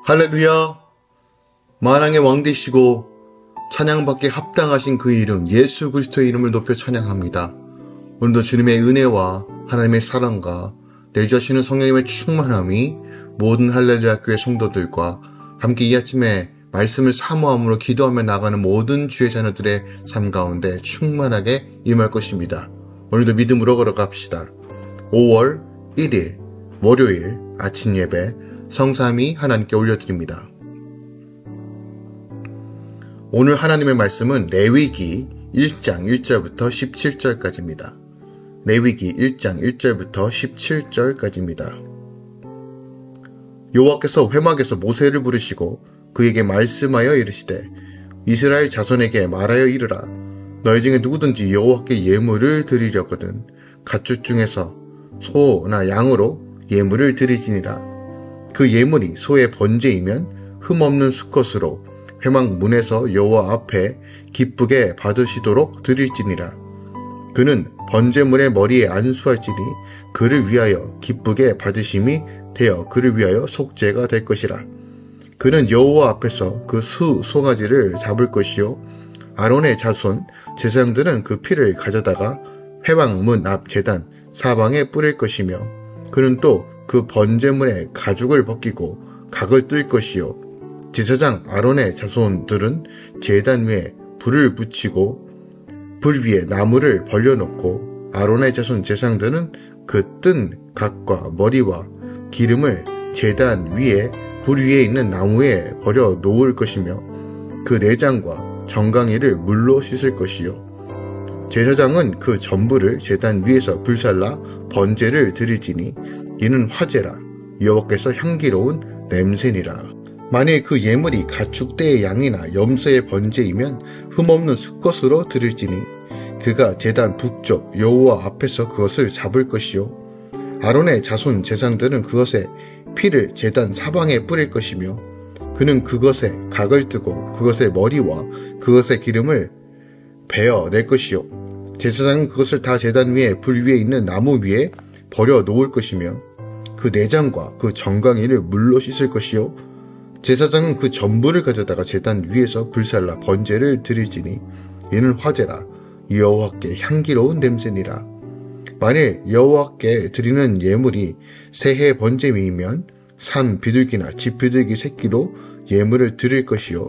할렐루야! 만왕의 왕 되시고 찬양받기에 합당하신 그 이름 예수 그리스도의 이름을 높여 찬양합니다. 오늘도 주님의 은혜와 하나님의 사랑과 내주하시는 성령님의 충만함이 모든 할렐루야 교회 성도들과 함께 이 아침에 말씀을 사모함으로 기도하며 나가는 모든 주의 자녀들의 삶 가운데 충만하게 임할 것입니다. 오늘도 믿음으로 걸어갑시다. 5월 1일 월요일 아침 예배 성삼위 하나님께 올려드립니다. 오늘 하나님의 말씀은 레위기 1장 1절부터 17절까지입니다. 레위기 1장 1절부터 17절까지입니다. 여호와께서 회막에서 모세를 부르시고 그에게 말씀하여 이르시되 이스라엘 자손에게 말하여 이르라. 너희 중에 누구든지 여호와께 예물을 드리려거든 가축 중에서 소나 양으로 예물을 드리지니라. 그 예물이 소의 번제이면 흠없는 수컷으로 회막 문에서 여호와 앞에 기쁘게 받으시도록 드릴지니라. 그는 번제물의 머리에 안수할지니 그를 위하여 기쁘게 받으심이 되어 그를 위하여 속죄가 될 것이라. 그는 여호와 앞에서 그 송아지를 잡을 것이요 아론의 자손 제사장들은 그 피를 가져다가 회막 문 앞 제단 사방에 뿌릴 것이며 그는 또 그 번제물의 가죽을 벗기고 각을 뜰 것이요 제사장 아론의 자손들은 제단 위에 불을 붙이고 불 위에 나무를 벌려놓고 아론의 자손 제사장들은 그 뜬 각과 머리와 기름을 제단 위에 불 위에 있는 나무에 버려 놓을 것이며 그 내장과 정강이를 물로 씻을 것이요 제사장은 그 전부를 제단 위에서 불살라 번제를 드릴지니 이는 화제라. 여호와께서 향기로운 냄새니라. 만일 그 예물이 가축대의 양이나 염소의 번제이면 흠없는 수컷으로 드릴지니 그가 제단 북쪽 여호와 앞에서 그것을 잡을 것이요 아론의 자손 제사장들은 그것에 피를 제단 사방에 뿌릴 것이며 그는 그것에 각을 뜨고 그것의 머리와 그것의 기름을 베어낼 것이요 제사장은 그것을 다 제단 위에 불 위에 있는 나무 위에 버려 놓을 것이며 그 내장과 그 정강이를 물로 씻을 것이요 제사장은 그 전부를 가져다가 제단 위에서 불살라 번제를 드릴지니 이는 화제라. 여호와께 향기로운 냄새니라. 만일 여호와께 드리는 예물이 새해 번제이면 산 비둘기나 집 비둘기 새끼로 예물을 드릴 것이요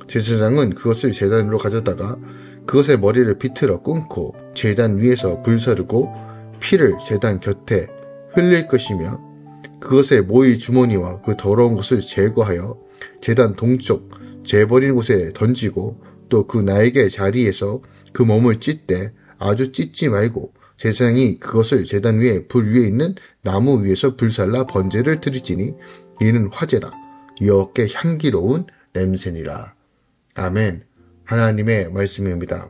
제사장은 그것을 제단으로 가져다가 그것의 머리를 비틀어 끊고 제단 위에서 불사르고 피를 제단 곁에 흘릴 것이며 그것의 모이 주머니와 그 더러운 것을 제거하여 제단 동쪽 재버리는 곳에 던지고 또 그 날개 자리에서 그 몸을 찢되 아주 찢지 말고 제사장이 그것을 제단 위에 불 위에 있는 나무 위에서 불살라 번제를 드릴지니 이는 화제라. 여호와께 향기로운 냄새니라. 아멘. 하나님의 말씀입니다.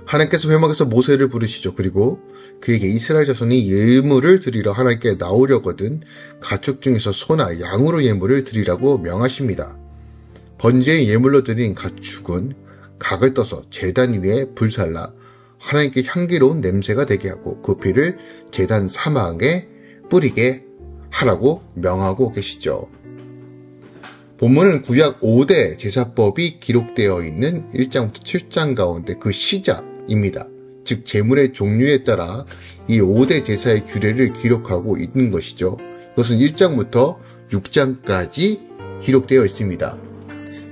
하나님께서 회막에서 모세를 부르시죠. 그리고 그에게 이스라엘 자손이 예물을 드리러 하나님께 나오려거든 가축 중에서 소나 양으로 예물을 드리라고 명하십니다. 번제의 예물로 드린 가축은 각을 떠서 제단 위에 불살라 하나님께 향기로운 냄새가 되게 하고 그 피를 제단 사방에 뿌리게 하라고 명하고 계시죠. 본문은 구약 5대 제사법이 기록되어 있는 1장부터 7장 가운데 그 시작입니다. 즉 제물의 종류에 따라 이 5대 제사의 규례를 기록하고 있는 것이죠. 이것은 1장부터 6장까지 기록되어 있습니다.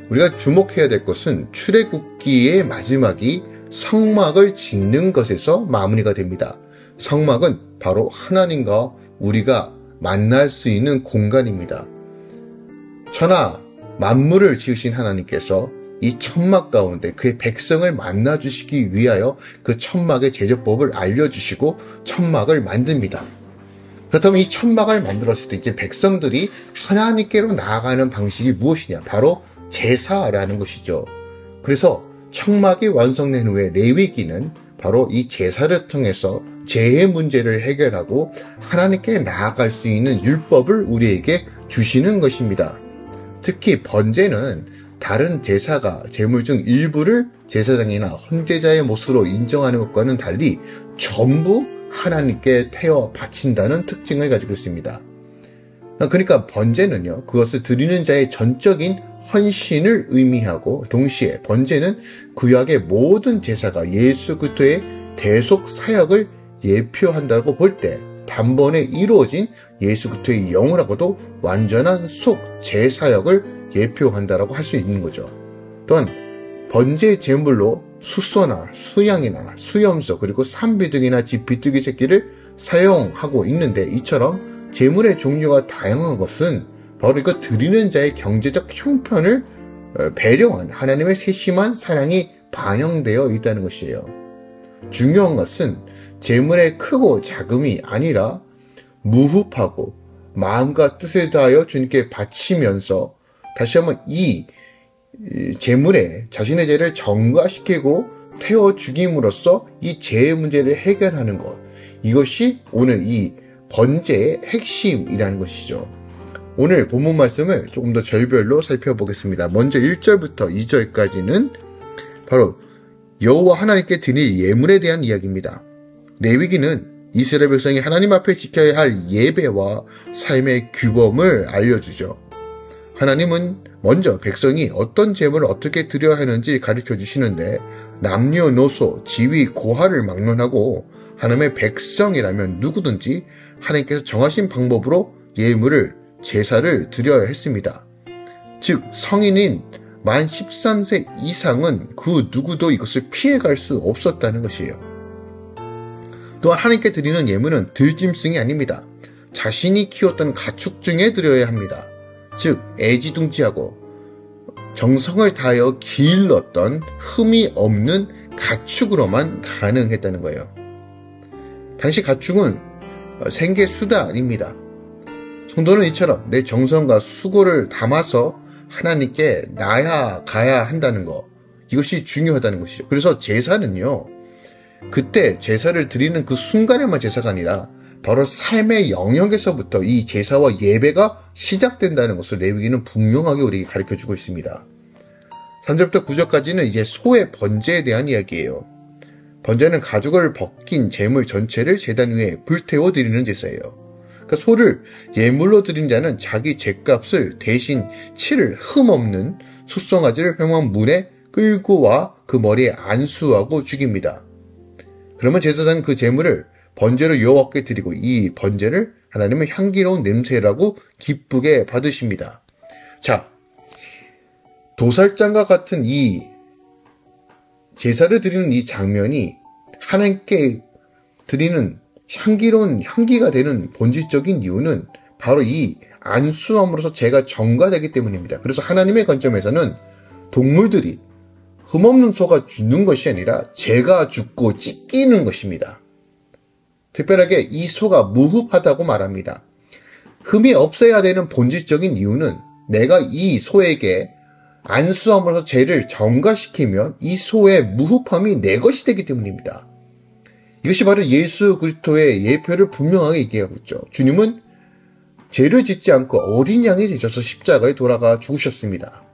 우리가 주목해야 될 것은 출애굽기의 마지막이 성막을 짓는 것에서 마무리가 됩니다. 성막은 바로 하나님과 우리가 만날 수 있는 공간입니다. 천하 만물을 지으신 하나님께서 이 천막 가운데 그의 백성을 만나주시기 위하여 그 천막의 제조법을 알려주시고 천막을 만듭니다. 그렇다면 이 천막을 만들었을 때 이제 백성들이 하나님께로 나아가는 방식이 무엇이냐? 바로 제사라는 것이죠. 그래서 천막이 완성된 후에 레위기는 바로 이 제사를 통해서 죄의 문제를 해결하고 하나님께 나아갈 수 있는 율법을 우리에게 주시는 것입니다. 특히 번제는 다른 제사가 제물 중 일부를 제사장이나 헌제자의 몫으로 인정하는 것과는 달리 전부 하나님께 태워 바친다는 특징을 가지고 있습니다. 그러니까 번제는요, 그것을 드리는 자의 전적인 헌신을 의미하고, 동시에 번제는 구약의 모든 제사가 예수 그리스도의 대속 사역을 예표한다고 볼 때 단번에 이루어진 예수 그리스도의 영원하고도 완전한 속 제사역을 예표한다라고 할 수 있는 거죠. 또한 번제 제물로 숫소나 수양이나 수염소 그리고 산비둘기나 비둘기 새끼를 사용하고 있는데, 이처럼 제물의 종류가 다양한 것은 바로 이거 드리는 자의 경제적 형편을 배려한 하나님의 세심한 사랑이 반영되어 있다는 것이에요. 중요한 것은 제물의 크고 작음이 아니라 무흡하고 마음과 뜻을 다하여 주님께 바치면서 다시 한번 이 제물에 자신의 죄를 전가시키고 태워 죽임으로써 이 죄의 문제를 해결하는 것, 이것이 오늘 이 번제의 핵심이라는 것이죠. 오늘 본문 말씀을 조금 더 절별로 살펴보겠습니다. 먼저 1절부터 2절까지는 바로 여호와 하나님께 드릴 예물에 대한 이야기입니다. 레위기는 이스라엘 백성이 하나님 앞에 지켜야 할 예배와 삶의 규범을 알려주죠. 하나님은 먼저 백성이 어떤 제물을 어떻게 드려야 하는지 가르쳐 주시는데, 남녀노소, 지위, 고하를 막론하고 하나님의 백성이라면 누구든지 하나님께서 정하신 방법으로 예물을, 제사를 드려야 했습니다. 즉 성인인 만 13세 이상은 그 누구도 이것을 피해갈 수 없었다는 것이에요. 또한 하나님께 드리는 예물은 들짐승이 아닙니다. 자신이 키웠던 가축 중에 드려야 합니다. 즉 애지둥지하고 정성을 다하여 길렀던 흠이 없는 가축으로만 가능했다는 거예요. 당시 가축은 생계수단입니다. 성도는 이처럼 내 정성과 수고를 담아서 하나님께 나아가야 한다는 것, 이것이 중요하다는 것이죠. 그래서 제사는요, 그때 제사를 드리는 그 순간에만 제사가 아니라 바로 삶의 영역에서부터 이 제사와 예배가 시작된다는 것을 레위기는 분명하게 우리에게 가르쳐주고 있습니다. 3절부터 9절까지는 이제 소의 번제에 대한 이야기예요. 번제는 가죽을 벗긴 제물 전체를 제단 위에 불태워 드리는 제사예요. 그러니까 소를 예물로 드린 자는 자기 죗값을 대신 치를 흠없는 숫송아지를 횡한 물에 끌고 와 그 머리에 안수하고 죽입니다. 그러면 제사장은 그 제물을 번제로 여호와께 드리고 이 번제를 하나님의 향기로운 냄새라고 기쁘게 받으십니다. 자, 도살장과 같은 이 제사를 드리는 이 장면이 하나님께 드리는 향기로운 향기가 되는 본질적인 이유는 바로 이 안수함으로써 죄가 전가되기 때문입니다. 그래서 하나님의 관점에서는 동물들이 흠없는 소가 죽는 것이 아니라 죄가 죽고 찢기는 것입니다. 특별하게 이 소가 무흡하다고 말합니다. 흠이 없어야 되는 본질적인 이유는 내가 이 소에게 안수함으로써 죄를 전가시키면 이 소의 무흡함이 내 것이 되기 때문입니다. 이것이 바로 예수 그리스도의 예표를 분명하게 얘기하고 있죠. 주님은 죄를 짓지 않고 어린 양이 되셔서 십자가에 돌아가 죽으셨습니다.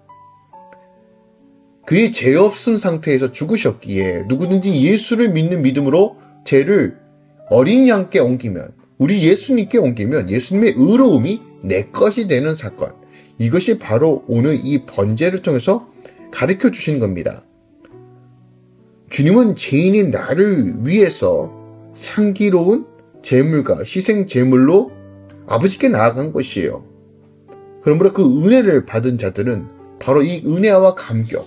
그의 죄 없은 상태에서 죽으셨기에 누구든지 예수를 믿는 믿음으로 죄를 어린 양께 옮기면, 우리 예수님께 옮기면 예수님의 의로움이 내 것이 되는 사건, 이것이 바로 오늘 이 번제를 통해서 가르쳐 주시는 겁니다. 주님은 죄인인 나를 위해서 향기로운 제물과 희생 제물로 아버지께 나아간 것이에요. 그러므로 그 은혜를 받은 자들은 바로 이 은혜와 감격,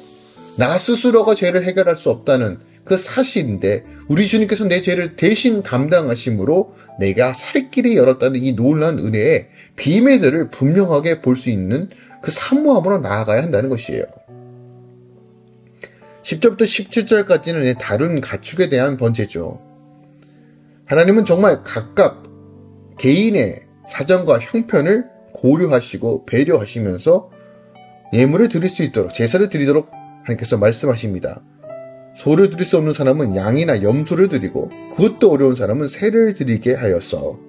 나 스스로가 죄를 해결할 수 없다는 그 사실인데 우리 주님께서 내 죄를 대신 담당하심으로 내가 살 길이 열었다는 이 놀라운 은혜의 비밀들을 분명하게 볼 수 있는 그 사모함으로 나아가야 한다는 것이에요. 10절부터 17절까지는 다른 가축에 대한 번제죠. 하나님은 정말 각각 개인의 사정과 형편을 고려하시고 배려하시면서 예물을 드릴 수 있도록, 제사를 드리도록 하나님께서 말씀하십니다. 소를 드릴 수 없는 사람은 양이나 염소를 드리고 그것도 어려운 사람은 새를 드리게 하여서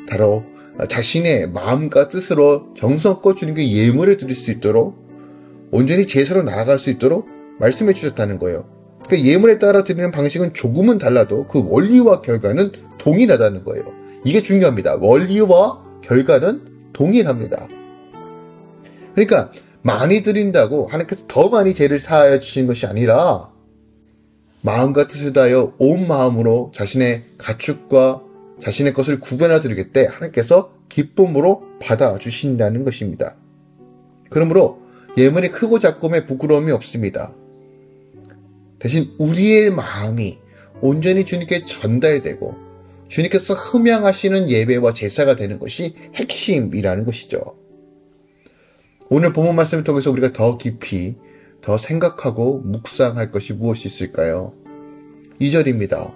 바로 자신의 마음과 뜻으로 정성껏 주님께 예물을 드릴 수 있도록 온전히 제사로 나아갈 수 있도록 말씀해 주셨다는 거예요. 그러니까 예물에 따라 드리는 방식은 조금은 달라도 그 원리와 결과는 동일하다는 거예요. 이게 중요합니다. 원리와 결과는 동일합니다. 그러니까 많이 드린다고 하나님께서 더 많이 죄를 사하여 주신 것이 아니라 마음과 뜻을 다하여 온 마음으로 자신의 가축과 자신의 것을 구별하여 드리기 때 하나님께서 기쁨으로 받아주신다는 것입니다. 그러므로 예물이 크고 작음에 부끄러움이 없습니다. 대신 우리의 마음이 온전히 주님께 전달되고 주님께서 흠양하시는 예배와 제사가 되는 것이 핵심이라는 것이죠. 오늘 본문 말씀을 통해서 우리가 더 깊이 더 생각하고 묵상할 것이 무엇이 있을까요? 2절입니다.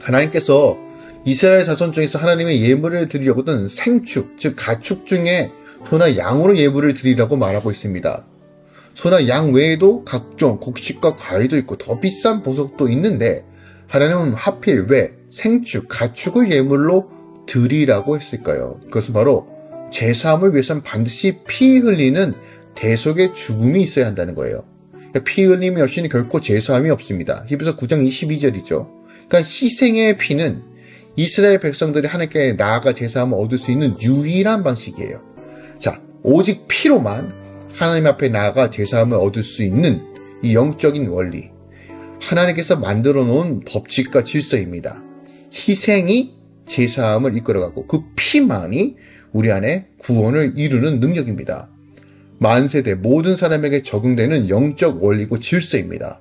하나님께서 이스라엘 자손 중에서 하나님의 예물을 드리려거든 생축, 즉 가축 중에 소나 양으로 예물을 드리라고 말하고 있습니다. 소나 양 외에도 각종 곡식과 과일도 있고 더 비싼 보석도 있는데 하나님은 하필 왜 생축, 가축을 예물로 드리라고 했을까요? 그것은 바로 제사함을 위해서는 반드시 피 흘리는 대속의 죽음이 있어야 한다는 거예요. 피 흘림이 없이는 결코 제사함이 없습니다. 히브리서 9장 22절이죠. 그러니까 희생의 피는 이스라엘 백성들이 하나님께 나아가 제사함을 얻을 수 있는 유일한 방식이에요. 자, 오직 피로만 하나님 앞에 나아가 제사함을 얻을 수 있는 이 영적인 원리, 하나님께서 만들어 놓은 법칙과 질서입니다. 희생이 제사함을 이끌어가고 그 피만이 우리 안에 구원을 이루는 능력입니다. 만세대 모든 사람에게 적용되는 영적 원리고 질서입니다.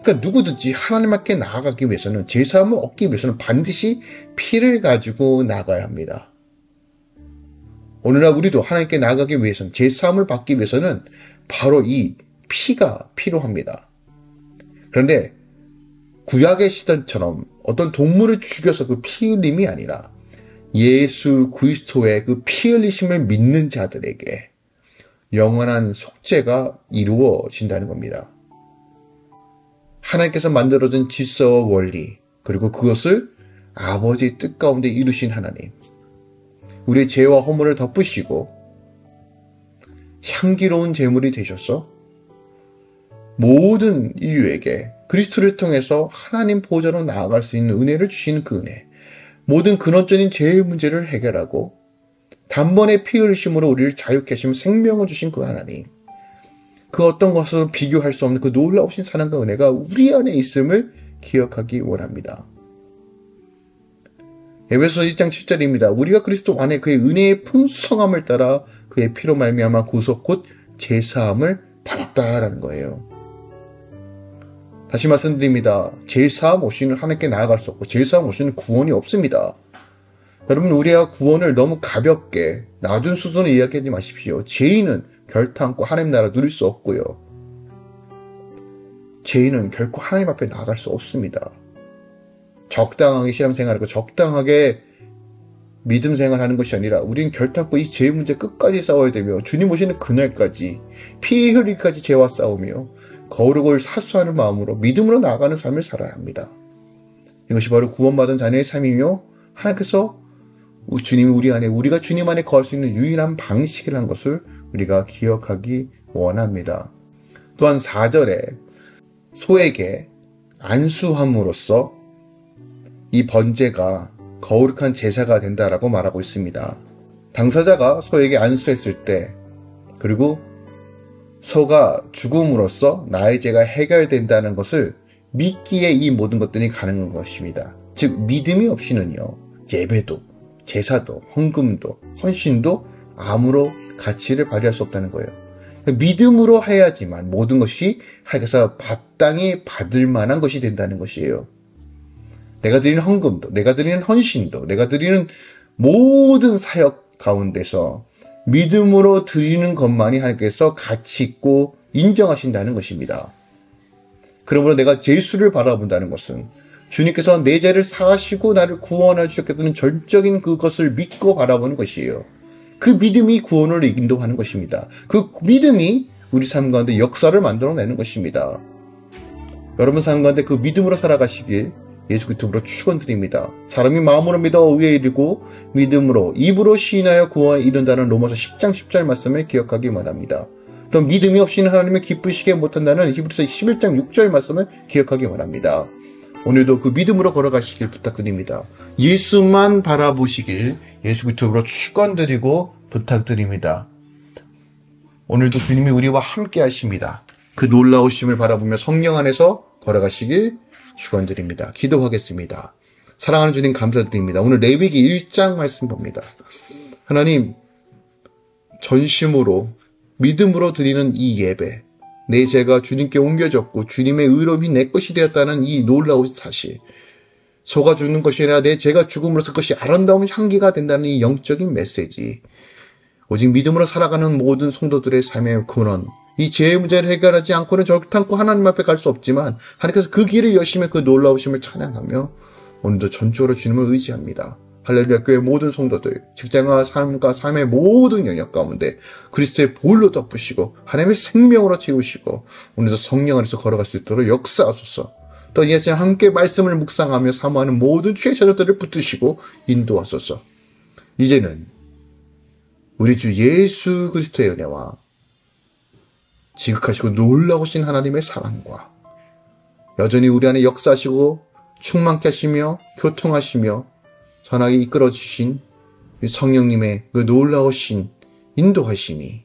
그러니까 누구든지 하나님 앞에 나아가기 위해서는 제사함을 얻기 위해서는 반드시 피를 가지고 나가야 합니다. 오늘날 우리도 하나님께 나아가기 위해서는 제사함을 받기 위해서는 바로 이 피가 필요합니다. 그런데 구약의 시대처럼 어떤 동물을 죽여서 그 피 흘림이 아니라 예수 그리스도의 그 피 흘리심을 믿는 자들에게 영원한 속죄가 이루어진다는 겁니다. 하나님께서 만들어준 질서와 원리, 그리고 그것을 아버지의 뜻 가운데 이루신 하나님, 우리의 죄와 허물을 덮으시고 향기로운 제물이 되셔서 모든 인류에게 그리스도를 통해서 하나님 보좌로 나아갈 수 있는 은혜를 주시는 그 은혜, 모든 근원적인 죄의 문제를 해결하고 단번에 피 흘리심으로 우리를 자유케 하시며 생명을 주신 그 하나님, 그 어떤 것으로 비교할 수 없는 그 놀라우신 사랑과 은혜가 우리 안에 있음을 기억하기 원합니다. 에베소서 1장 7절입니다. 우리가 그리스도 안에 그의 은혜의 풍성함을 따라 그의 피로 말미암아 구속 곧 제사함을 받았다라는 거예요. 다시 말씀드립니다. 제사함 없이는 하나님께 나아갈 수 없고 제사함 없이는 구원이 없습니다. 여러분, 우리가 구원을 너무 가볍게 낮은 수준으로 이야기하지 마십시오. 죄인은 결탄코 하나님 나라 누릴 수 없고요. 죄인은 결코 하나님 앞에 나아갈 수 없습니다. 적당하게 신앙생활하고 적당하게 믿음 생활하는 것이 아니라 우리는 결탄코 이 죄 문제 끝까지 싸워야 되며 주님 오시는 그날까지 피 흘리기까지 죄와 싸우며 거룩을 사수하는 마음으로 믿음으로 나아가는 삶을 살아야 합니다. 이것이 바로 구원받은 자녀의 삶이며 하나님께서 주님이 우리 안에, 우리가 주님 안에 거할 수 있는 유일한 방식이라는 것을 우리가 기억하기 원합니다. 또한 4절에 소에게 안수함으로써 이 번제가 거룩한 제사가 된다라고 말하고 있습니다. 당사자가 소에게 안수했을 때, 그리고 소가 죽음으로써 나의 죄가 해결된다는 것을 믿기에 이 모든 것들이 가능한 것입니다. 즉 믿음이 없이는요, 예배도, 제사도, 헌금도, 헌신도 아무런 가치를 발휘할 수 없다는 거예요. 믿음으로 해야지만 모든 것이 하나님께서 마땅히 받을 만한 것이 된다는 것이에요. 내가 드리는 헌금도, 내가 드리는 헌신도, 내가 드리는 모든 사역 가운데서 믿음으로 드리는 것만이 하나님께서 가치 있고 인정하신다는 것입니다. 그러므로 내가 예수를 바라본다는 것은 주님께서 내 죄를 사하시고 나를 구원해 주셨겠다는 전적인 그것을 믿고 바라보는 것이에요. 그 믿음이 구원을 인도하는 것입니다. 그 믿음이 우리 삶 가운데 역사를 만들어내는 것입니다. 여러분 삶 가운데 그 믿음으로 살아가시길 예수 그리스도로 축원드립니다. 사람이 마음으로 믿어 의에 이르고 믿음으로 입으로 시인하여 구원에 이른다는 로마서 10장 10절 말씀을 기억하기 원합니다. 또 믿음이 없이는 하나님을 기쁘시게 못한다는 히브리서 11장 6절 말씀을 기억하기 원합니다. 오늘도 그 믿음으로 걸어가시길 부탁드립니다. 예수만 바라보시길 예수 그리스도로 축원드리고 부탁드립니다. 오늘도 주님이 우리와 함께 하십니다. 그 놀라우심을 바라보며 성령 안에서 걸어가시길 축원드립니다. 기도하겠습니다. 사랑하는 주님 감사드립니다. 오늘 레위기 1장 말씀 봅니다. 하나님, 전심으로 믿음으로 드리는 이 예배, 내 죄가 주님께 옮겨졌고 주님의 의로움이 내 것이 되었다는 이 놀라운 사실, 소가 죽는 것이 아니라 내 죄가 죽음으로써 그것이 아름다운 향기가 된다는 이 영적인 메시지, 오직 믿음으로 살아가는 모든 성도들의 삶의 근원, 이 죄의 문제를 해결하지 않고는 결탄코 하나님 앞에 갈 수 없지만 하나님께서 그 길을 여시며 그 놀라우심을 찬양하며 오늘도 전적으로 주님을 의지합니다. 할렐루야. 교회 모든 성도들, 직장과 삶과 삶의 모든 영역 가운데 그리스도의 보혈로 덮으시고 하나님의 생명으로 채우시고 오늘도 성령 안에서 걸어갈 수 있도록 역사하소서. 또 이제 함께 말씀을 묵상하며 사모하는 모든 주의 자녀들을 붙드시고 인도하소서. 이제는 우리 주 예수 그리스도의 은혜와 지극하시고 놀라우신 하나님의 사랑과 여전히 우리 안에 역사하시고 충만케 하시며 교통하시며 선하게 이끌어주신 성령님의 그 놀라우신 인도하심이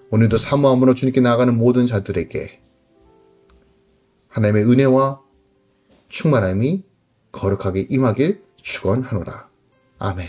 오늘도 사모함으로 주님께 나아가는 모든 자들에게 하나님의 은혜와 충만함이 거룩하게 임하길 축원하노라. 아멘.